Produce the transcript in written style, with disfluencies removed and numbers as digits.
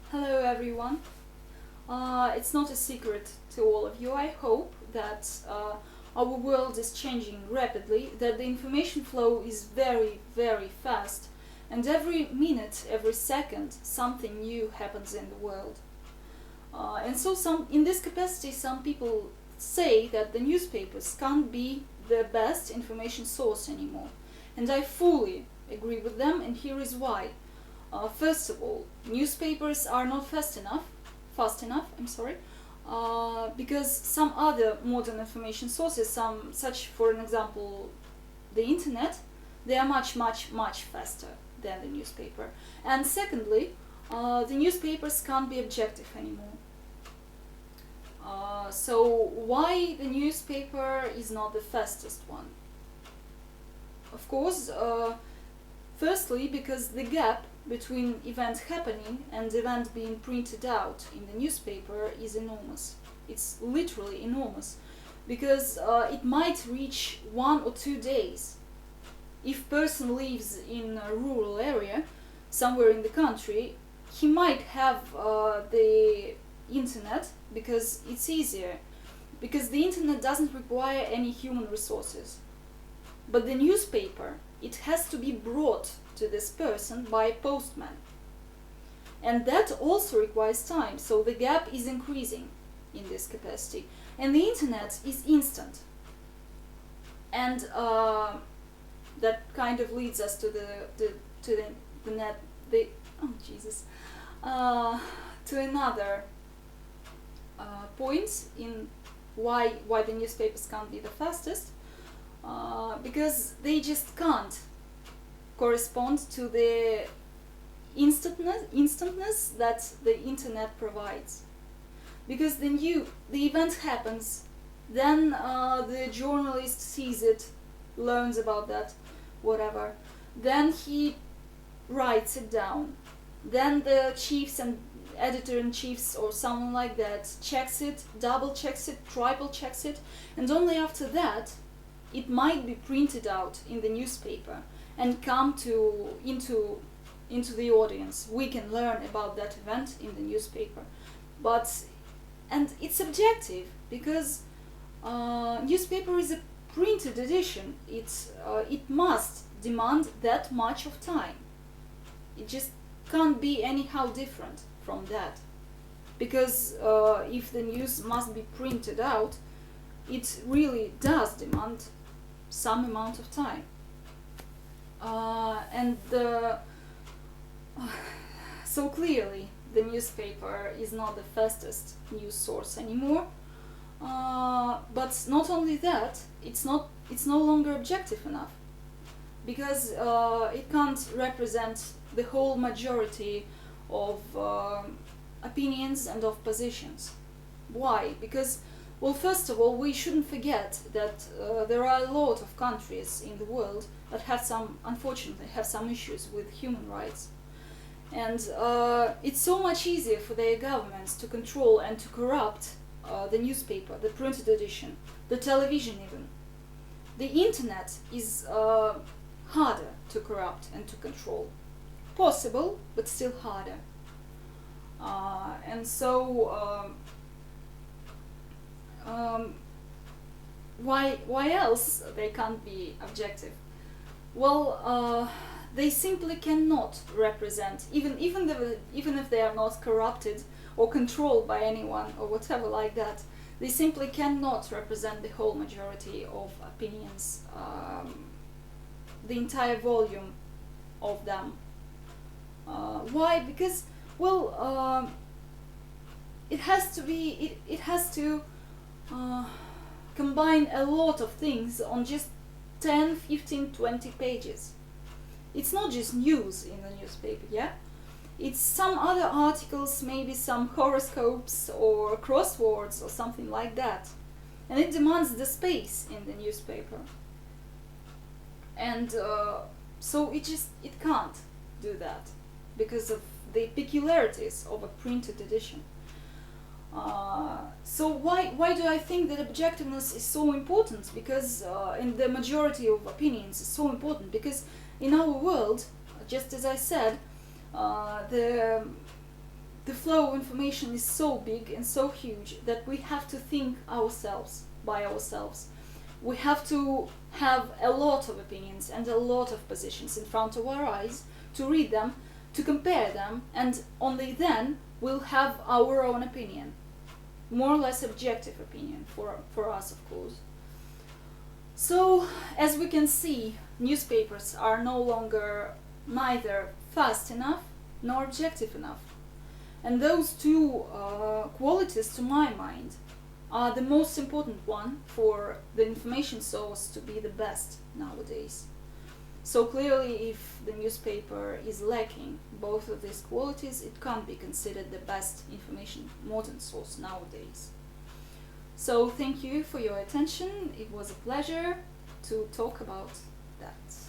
Hello everyone. It's not a secret to all of you, I hope, that our world is changing rapidly, that the information flow is very, very fast, and every minute, every second, something new happens in the world. In this capacity, some people say that the newspapers can't be the best information source anymore. And I fully agree with them, and here is why. First of all, newspapers are not fast enough, because some other modern information sources, for an example, the internet, they are much, much, much faster than the newspaper. And secondly, the newspapers can't be objective anymore. So why the newspaper is not the fastest one? Of course, firstly, because the gap between event happening and event being printed out in the newspaper is enormous. It's literally enormous, because it might reach 1 or 2 days. If person lives in a rural area, somewhere in the country, he might have the internet because it's easier, because the internet doesn't require any human resources. But the newspaper, it has to be brought to this person by a postman. And that also requires time, so the gap is increasing in this capacity. And the internet is instant. And that kind of leads us to another point in why the newspapers can't be the fastest. Because they just can't correspond to the instantness that the internet provides. Because the event happens, then the journalist sees it, learns about that, whatever. Then he writes it down. Then the chiefs and editor-in-chiefs or someone like that checks it, double checks it, triple checks it, and only after that it might be printed out in the newspaper and come into the audience. We can learn about that event in the newspaper, and it's subjective, because newspaper is a printed edition. It must demand that much of time. It just can't be anyhow different from that, because if the news must be printed out, it really does demand some amount of time. So clearly the newspaper is not the fastest news source anymore. But not only that, it's no longer objective enough, because it can't represent the whole majority of opinions and of positions. Why? Because, well, first of all, we shouldn't forget that there are a lot of countries in the world that unfortunately have some issues with human rights. And it's so much easier for their governments to control and to corrupt the newspaper, the printed edition, the television even. The internet is harder to corrupt and to control. Possible, but still harder. Why else they can't be objective? Well, they simply cannot represent, even if they are not corrupted or controlled by anyone or whatever like that, they simply cannot represent the whole majority of opinions, the entire volume of them. Why? Because, well, it has to combine a lot of things on just 10, 15, 20 pages. It's not just news in the newspaper, yeah? It's some other articles, maybe some horoscopes or crosswords or something like that. And it demands the space in the newspaper. And so it can't do that because of the peculiarities of a printed edition. So why do I think that objectiveness is so important? Because in the majority of opinions is so important, because in our world, just as I said, the the flow of information is so big and so huge that we have to think by ourselves. We have to have a lot of opinions and a lot of positions in front of our eyes to read them, to compare them, and only then we'll have our own opinion. More or less objective opinion for us, of course. So, as we can see, newspapers are no longer neither fast enough nor objective enough. And those two qualities, to my mind, are the most important one for the information source to be the best nowadays. So clearly, if the newspaper is lacking both of these qualities, it can't be considered the best information modern source nowadays. So thank you for your attention. It was a pleasure to talk about that.